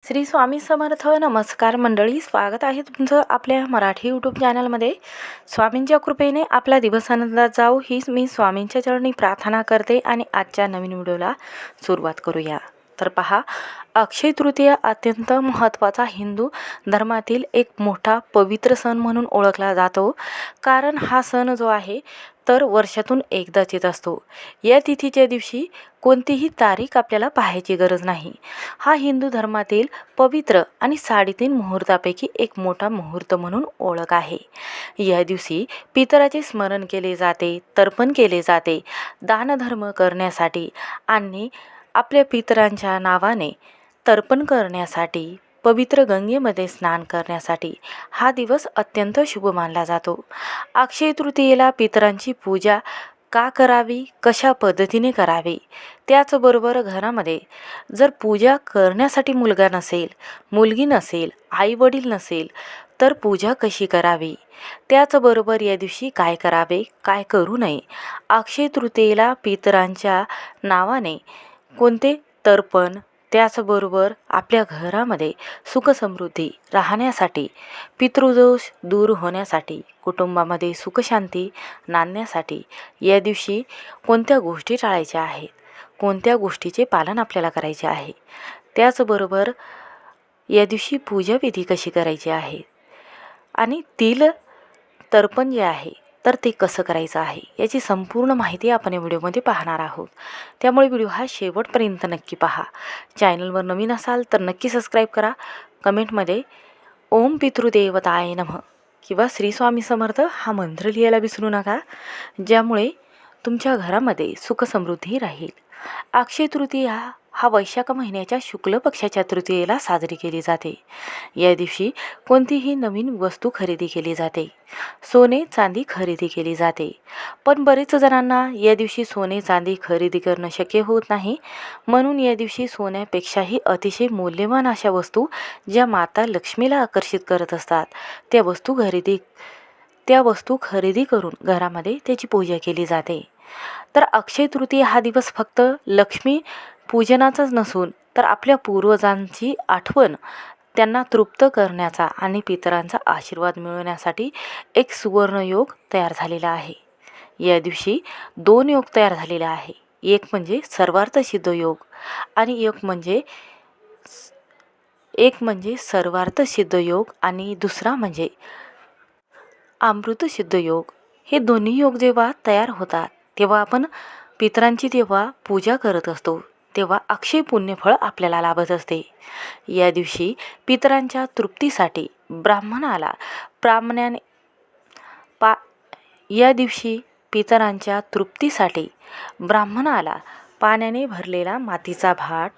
श्री स्वामी समर्थ. नमस्कार मंडळी, स्वागत आहे तुमचं आपल्या मराठी यूट्यूब चॅनलमध्ये. स्वामींच्या कृपेने आपला दिवस आनंदात जाऊ हीच मी स्वामींच्या चरणी प्रार्थना करते आणि आजच्या नवीन व्हिडिओला सुरुवात करूया. तर पहा, अक्षय तृतीया अत्यंत महत्त्वाचा हिंदू धर्मातील एक मोठा पवित्र सण म्हणून ओळखला जातो. कारण हा सण जो आहे तर वर्षातून एकदाच येत असतो. या तिथीच्या दिवशी कोणतीही तारीख आपल्याला पाहायची गरज नाही. हा हिंदू धर्मातील पवित्र आणि 3.5 मुहूर्तापैकी एक मोठा मुहूर्त म्हणून ओळख आहे. या दिवशी पितराचे स्मरण केले जाते, तर्पण केले जाते, दानधर्म करण्यासाठी आणि आपल्या पितरांच्या नावाने तर्पण करण्यासाठी, पवित्र गंगेमध्ये स्नान करण्यासाठी हा दिवस अत्यंत शुभ मानला जातो. अक्षय तृतीयेला पितरांची पूजा का करावी, कशा पद्धतीने करावी, त्याचबरोबर घरामध्ये जर पूजा करण्यासाठी मुलगा नसेल, मुलगी नसेल, आई वडील नसेल तर पूजा कशी करावी, त्याचबरोबर या दिवशी काय करावे, काय करू नये, अक्षय तृतीयेला पितरांच्या नावाने कोणते तर्पण, त्याचबरोबर आपल्या घरामध्ये सुखसमृद्धी राहण्यासाठी, पितृदोष दूर होण्यासाठी, कुटुंबामध्ये सुखशांती नांदण्यासाठी या दिवशी कोणत्या गोष्टी टाळायच्या आहेत, कोणत्या गोष्टीचे पालन आपल्याला करायचे आहे, त्याचबरोबर या दिवशी पूजाविधी कशी करायची आहे आणि तिल तर्पण जे आहे तर ते कसं करायचं आहे याची संपूर्ण माहिती आपण या व्हिडिओमध्ये पाहणार आहोत. त्यामुळे व्हिडिओ हा शेवटपर्यंत नक्की पहा. चॅनलवर नवीन असाल तर नक्की सबस्क्राईब करा. कमेंटमध्ये ओम पितृदेवताय नमः किंवा श्री स्वामी समर्थ हा मंत्र लिहायला विसरू नका, ज्यामुळे तुमच्या घरामध्ये सुखसमृद्धी राहील. अक्षय तृतीया हा वैशाख महिन्याच्या शुक्ल पक्षाच्या तृतीयेला साजरी केली जाते. या दिवशी कोणतीही नवीन वस्तू खरेदी केली जाते, सोने चांदी खरेदी केली जाते. पण बरेच जणांना या दिवशी सोने चांदी खरेदी करणं शक्य होत नाही. म्हणून या दिवशी सोन्यापेक्षाही अतिशय मौल्यवान अशा वस्तू ज्या माता लक्ष्मीला आकर्षित करत असतात त्या वस्तू खरेदी करून घरामध्ये त्याची पूजा केली जाते. तर अक्षय तृतीया हा दिवस फक्त लक्ष्मी पूजनाचाच नसून तर आपल्या पूर्वजांची आठवण, त्यांना तृप्त करण्याचा आणि पितरांचा आशीर्वाद मिळवण्यासाठी एक सुवर्णयोग तयार झालेला आहे. या दिवशी 2 योग तयार झालेले आहे. एक म्हणजे सर्वार्थ सिद्ध योग आणि एक म्हणजे सर्वार्थ सिद्ध योग आणि दुसरा म्हणजे अमृत सिद्ध योग. हे दोन्ही योग जेव्हा तयार होतात तेव्हा आपण पितरांची जेव्हा पूजा करत असतो तेव्हा अक्षय पुण्यफळ आपल्याला लाभत असते. या दिवशी पितरांच्या तृप्तीसाठी ब्राह्मणाला पाण्याने भरलेला मातीचा भाट,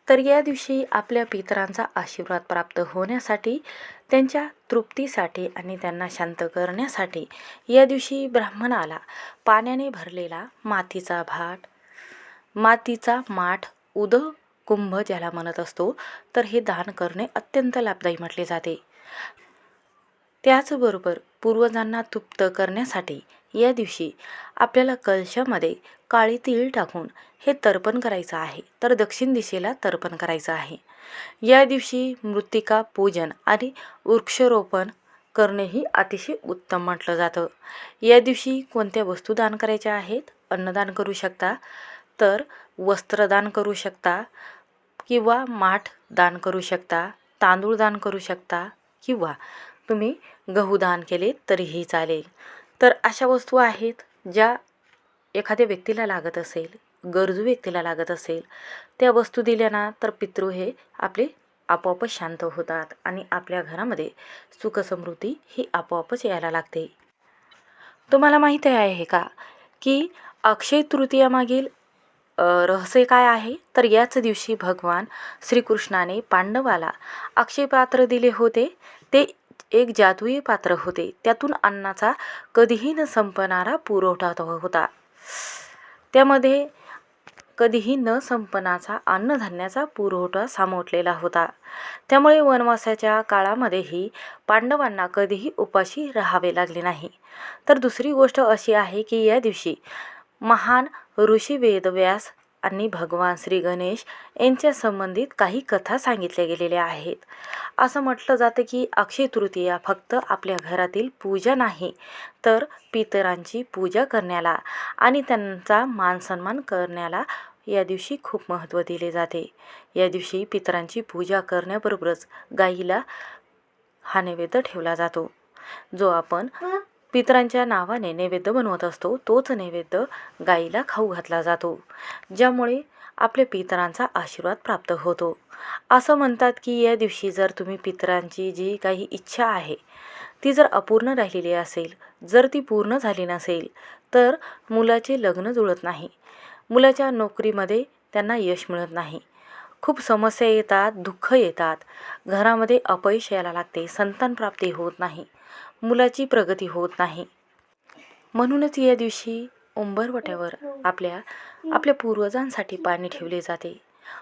तर या दिवशी आपल्या पितरांचा आशीर्वाद प्राप्त होण्यासाठी, त्यांच्या तृप्तीसाठी आणि त्यांना शांत करण्यासाठी या दिवशी ब्राह्मणाला पाण्याने भरलेला मातीचा माठ, कुंभ ज्याला म्हणत असतो, तर हे दान करणे अत्यंत लाभदायी म्हटले जाते. त्याचबरोबर पूर्वजांना तृप्त करण्यासाठी या दिवशी आपल्याला कलशामध्ये काळी तीळ टाकून हे तर्पण करायचं आहे, तर दक्षिण दिशेला तर्पण करायचं आहे. या दिवशी मृत्तिका पूजन आणि वृक्षारोपण करणेही अतिशय उत्तम म्हटलं जातं. या दिवशी कोणत्या वस्तू दान करायच्या आहेत? अन्नदान करू शकता, तर वस्त्रदान करू शकता किंवा माठ दान करू शकता, तांदूळ दान करू शकता किंवा तुम्ही गहू दान केले तरीही चालेल. तर अशा वस्तू आहेत ज्या एखाद्या व्यक्तीला लागत असेल, गरजू व्यक्तीला लागत असेल, त्या वस्तू दिल्या ना तर पितृ हे आपले आपोआपच शांत होतात आणि आपल्या घरामध्ये सुखसमृद्धी ही आपोआपच यायला लागते. तुम्हाला माहीत आहे का की अक्षय तृतीयामागील रहस्य काय आहे? तर याच दिवशी भगवान श्रीकृष्णाने पांडवाला अक्षय पात्र दिले होते. ते एक जादुई पात्र होते. त्यातून अन्नाचा कधीही न संपणारा पुरवठा होता. त्यामध्ये कधीही न संपण्याचा अन्नधान्याचा पुरवठा सामावलेला होता. त्यामुळे वनवासाच्या काळामध्येही पांडवांना कधीही उपाशी राहावे लागले नाही. तर दुसरी गोष्ट अशी आहे की या दिवशी महान ऋषी वेदव्यास आणि भगवान श्री गणेश यांच्या संबंधित काही कथा सांगितल्या गेलेल्या आहेत. असं म्हटलं जातं की अक्षय तृतीया फक्त आपल्या घरातील पूजा नाही, तर पितरांची पूजा करण्याला आणि त्यांचा मानसन्मान करण्याला या दिवशी खूप महत्त्व दिले जाते. या दिवशी पितरांची पूजा करण्याबरोबरच गाईला हा नैवेद्य ठेवला जातो. जो आपण पितरांच्या नावाने नैवेद्य बनवत असतो तोच नैवेद्य गाईला खाऊ घातला जातो, ज्यामुळे आपल्या पितरांचा आशीर्वाद प्राप्त होतो. असं म्हणतात की या दिवशी जर तुम्ही पितरांची जी काही इच्छा आहे ती जर अपूर्ण राहिलेली असेल, जर ती पूर्ण झाली नसेल, तर मुलाचे लग्न जुळत नाही, मुलाच्या नोकरीमध्ये त्यांना यश मिळत नाही, खूप समस्या येतात, दुःख येतात, घरामध्ये अपयश यायला लागते, संतान प्राप्ती होत नाही, मुलाची प्रगती होत नाही. म्हणूनच या दिवशी उंबरवट्यावर आपल्या पूर्वजांसाठी पाणी ठेवले जाते.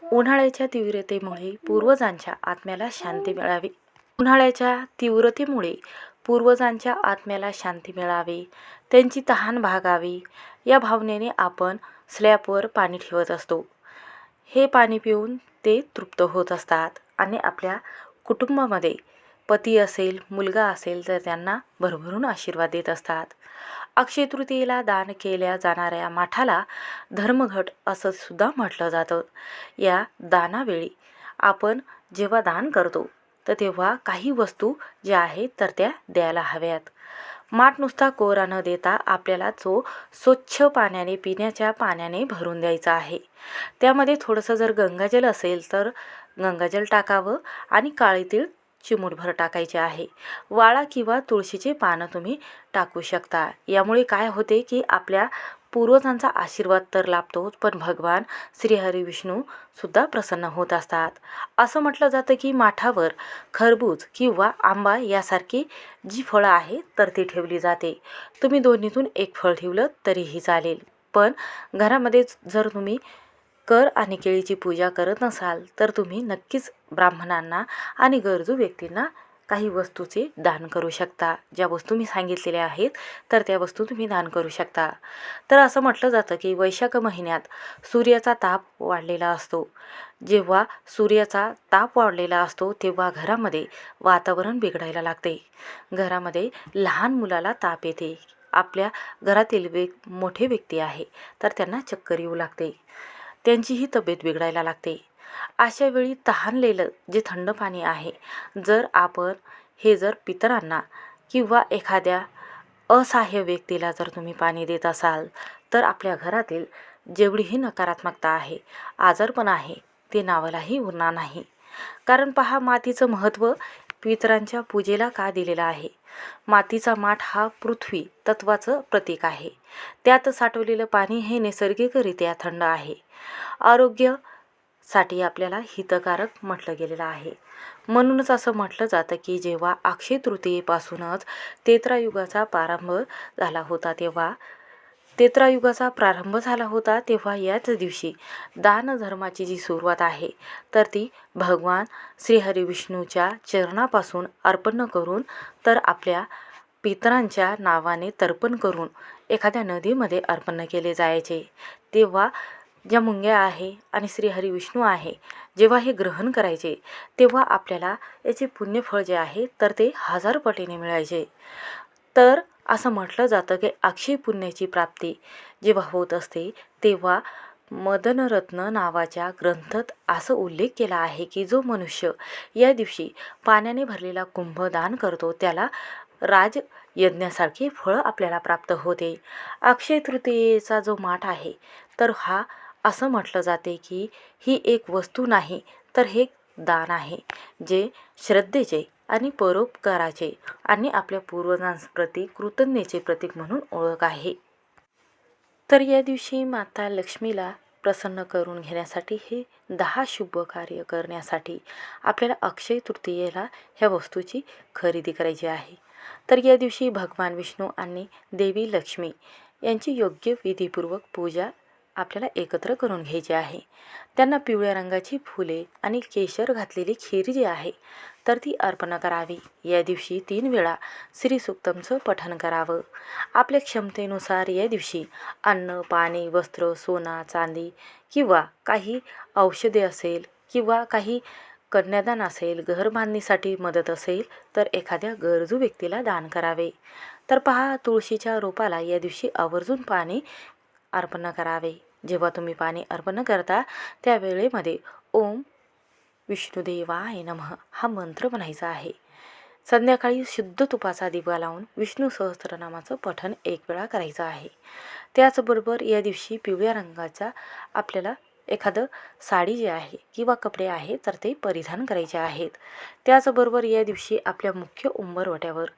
उन्हाळ्याच्या तीव्रतेमुळे पूर्वजांच्या आत्म्याला शांती मिळावी त्यांची तहान भागावी या भावनेने आपण स्लॅबवर पाणी ठेवत असतो. हे पाणी पिऊन ते तृप्त होत असतात आणि आपल्या कुटुंबामध्ये पती असेल, मुलगा असेल तर त्यांना भरभरून आशीर्वाद देत असतात. अक्षय तृतीयेला दान केल्या जाणाऱ्या माठाला धर्मघट असं सुद्धा म्हटलं जातं. या दानावेळी आपण जेव्हा दान करतो तर तेव्हा काही वस्तू ज्या आहेत तर त्या द्यायला हव्यात. माठ नुसता कोरा न देता आपल्याला जो स्वच्छ पाण्याने, पिण्याच्या पाण्याने भरून द्यायचा आहे. त्यामध्ये थोडंसं जर गंगाजल असेल तर गंगाजल टाकावं आणि काळे तीळ चिमूटभर टाकायचे आहे. वाळा किंवा तुळशीचे पानं तुम्ही टाकू शकता. यामुळे काय होते की आपल्या पूर्वजांचा आशीर्वाद तर लाभतोच, पण भगवान श्रीहरी विष्णू सुद्धा प्रसन्न होत असतात. असं म्हटलं जातं की माठावर खरबूज किंवा आंबा यासारखी जी फळं आहेत तर ती ठेवली जाते. तुम्ही दोन्हीतून एक फळ ठेवलं तरीही चालेल, पण घरामध्ये जर तुम्ही कर आणि केळीची पूजा करत नसाल तर तुम्ही नक्कीच ब्राह्मणांना आणि गरजू व्यक्तींना काही वस्तूचे दान करू शकता. ज्या वस्तू मी सांगितलेल्या आहेत तर त्या वस्तू तुम्ही दान करू शकता. तर असं म्हटलं जातं की वैशाख महिन्यात सूर्याचा ताप वाढलेला असतो. जेव्हा सूर्याचा ताप वाढलेला असतो तेव्हा घरामध्ये वातावरण बिघडायला लागते. घरामध्ये लहान मुलाला ताप येते, आपल्या घरातील मोठे व्यक्ती आहे तर त्यांना चक्कर येऊ लागते, त्यांचीही तब्येत बिघडायला लागते. अशा वेळी तहानलेलं जे थंड पाणी आहे, जर आपण हे जर पितरांना किंवा एखाद्या असहाय्य व्यक्तीला जर तुम्ही पाणी देत असाल तर आपल्या घरातील जेवढीही नकारात्मकता आहे, आजारपण आहे, ते नावालाही उरणार नाही. कारण पहा, मातीचं महत्त्व पितरांच्या पूजेला का दिलेलं आहे. मातीचा माठ हा पृथ्वी तत्वाचं प्रतीक आहे. त्यात साठवलेलं पाणी हे नैसर्गिकरित्या थंड आहे, आरोग्यासाठी आपल्याला हितकारक म्हटलं गेलेलं आहे. म्हणूनच असं म्हटलं जातं की जेव्हा अक्षय तृतीयेपासूनच त्रेतायुगाचा प्रारंभ झाला होता तेव्हा याच दिवशी दान धर्माची जी सुरुवात आहे तर ती भगवान श्रीहरी विष्णूच्या चरणापासून अर्पण करून तर आपल्या पितरांच्या नावाने तर्पण करून एखाद्या नदीमध्ये अर्पण केले जायचे. तेव्हा ज्या मुंग्या आहे आणि श्रीहरी विष्णू आहे जेव्हा हे ग्रहण करायचे तेव्हा आपल्याला याचे पुण्यफळ जे आहे तर ते 1000 पटीने मिळायचे. तर असं म्हटलं जातं की अक्षय पुण्याची प्राप्ती जेव्हा होत असते तेव्हा मदनरत्न नावाच्या ग्रंथात असं उल्लेख केला आहे की जो मनुष्य या दिवशी पाण्याने भरलेला कुंभ दान करतो त्याला राजयज्ञासारखे फळ आपल्याला प्राप्त होते. अक्षय तृतीयेचा जो माठ आहे तर हा असं म्हटलं जाते की ही एक वस्तू नाही तर हे दान आहे, जे श्रद्धेचे आणि परोपकाराचे आणि आपल्या पूर्वजांप्रती कृतज्ञतेचे प्रतीक म्हणून ओळख आहे. तर या दिवशी माता लक्ष्मीला प्रसन्न करून घेण्यासाठी हे 10 शुभ कार्य करण्यासाठी आपल्याला अक्षय तृतीयेला ह्या वस्तूची खरेदी करायची आहे. तर या दिवशी भगवान विष्णू आणि देवी लक्ष्मी यांची योग्य विधीपूर्वक पूजा आपल्याला एकत्र करून घ्यायची आहे. त्यांना पिवळ्या रंगाची फुले आणि केशर घातलेली खीर जी आहे तर ती अर्पण करावी. या दिवशी 3 वेळा श्रीसूक्तमचं पठण करावं. आपल्या क्षमतेनुसार या दिवशी अन्न, पाणी, वस्त्र, सोना, चांदी किंवा काही औषधे असेल किंवा काही कन्यादान असेल, घर बांधणीसाठी मदत असेल तर एखाद्या गरजू व्यक्तीला दान करावे. तर पहा, तुळशीच्या रोपाला या दिवशी आवर्जून पाणी अर्पण करावे. जेव्हा तुम्ही पाणी अर्पण करता त्या वेळेमध्ये ओम विष्णुदेवाय नमः हा मंत्र म्हणायचा आहे. संध्याकाळी शुद्ध तुपाचा दिवा लावून विष्णू सहस्त्रनामाचं पठण 1 वेळा करायचं आहे. त्याचबरोबर या दिवशी पिवळ्या रंगाचा आपल्याला एखादं साडी जी आहे किंवा कपडे आहे तर ते परिधान करायचे आहेत. त्याचबरोबर या दिवशी आपल्या मुख्य उंबरवट्यावर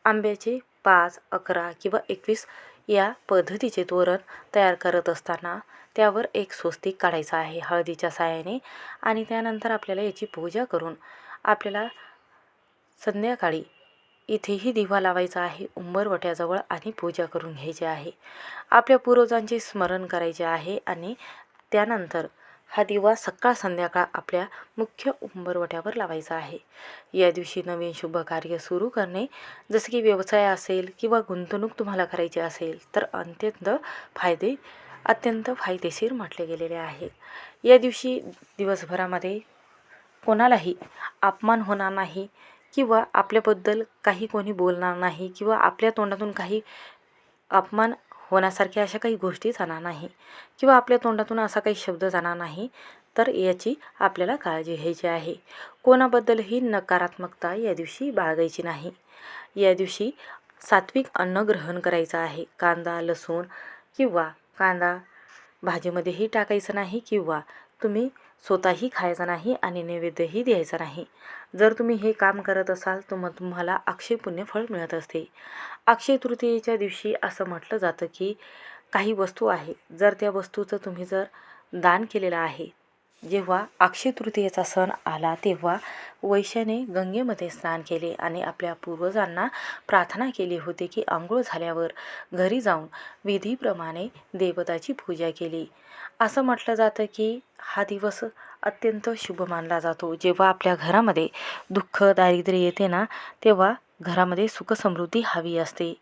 आंब्याचे 5, 11 किंवा 21 या पद्धतीचे तोरण तयार करत असताना त्यावर एक स्वस्तिक काढायचं आहे हळदीच्या साहाय्याने आणि त्यानंतर आपल्याला याची पूजा करून आपल्याला संध्याकाळी इथेही दिवा लावायचा आहे उंबरवट्याजवळ आणि पूजा करून घ्यायची आहे. आपल्या पूर्वजांचे स्मरण करायचे आहे आणि त्यानंतर हा दिवा सकाळ संध्याकाळ आपल्या मुख्य उंबरवट्यावर लावायचा आहे. या दिवशी नवीन शुभ कार्य सुरू करणे, जसे की व्यवसाय असेल किंवा गुंतवणूक तुम्हाला करायची असेल तर अत्यंत फायदेशीर म्हटले गेलेले आहे. या दिवशी दिवसभरामध्ये कोणालाही अपमान होणार नाही किंवा आपल्याबद्दल काही कोणी बोलणार नाही किंवा आपल्या तोंडातून काही अपमान होण्यासारख्या अशा काही गोष्टी जाणार नाही किंवा आपल्या तोंडातून असा काही शब्द जाणार नाही. तर याची आपल्याला काळजी घ्यायची आहे. कोणाबद्दलही नकारात्मकता या दिवशी बाळगायची नाही. या दिवशी सात्विक अन्न ग्रहण करायचं आहे. कांदा, लसूण किंवा कांदा भाजीमध्येही टाकायचं नाही किंवा तुम्ही स्वतःही खायचा नाही आणि नैवेद्यही द्यायचा नाही. जर तुम्ही हे काम करत असाल तर मग तुम्हाला अक्षय पुण्य फळ मिळत असते. अक्षय तृतीयेच्या दिवशी असं म्हटलं जातं की काही वस्तू आहे, जर त्या वस्तूचं तुम्ही जर दान केलेलं आहे, जेव्हा अक्षय तृतीयेचा सण आला तेव्हा वैश्याने गंगेमध्ये स्नान केले आणि आपल्या पूर्वजांना प्रार्थना केली होती की आंघोळ झाल्यावर घरी जाऊन विधीप्रमाणे देवताची पूजा केली. असं म्हटलं जातं की हा दिवस अत्यंत शुभ मानला जातो. जेव्हा आपल्या घरामध्ये दुःख दारिद्र्य येते ना, तेव्हा घरामध्ये सुखसमृद्धी हवी असते.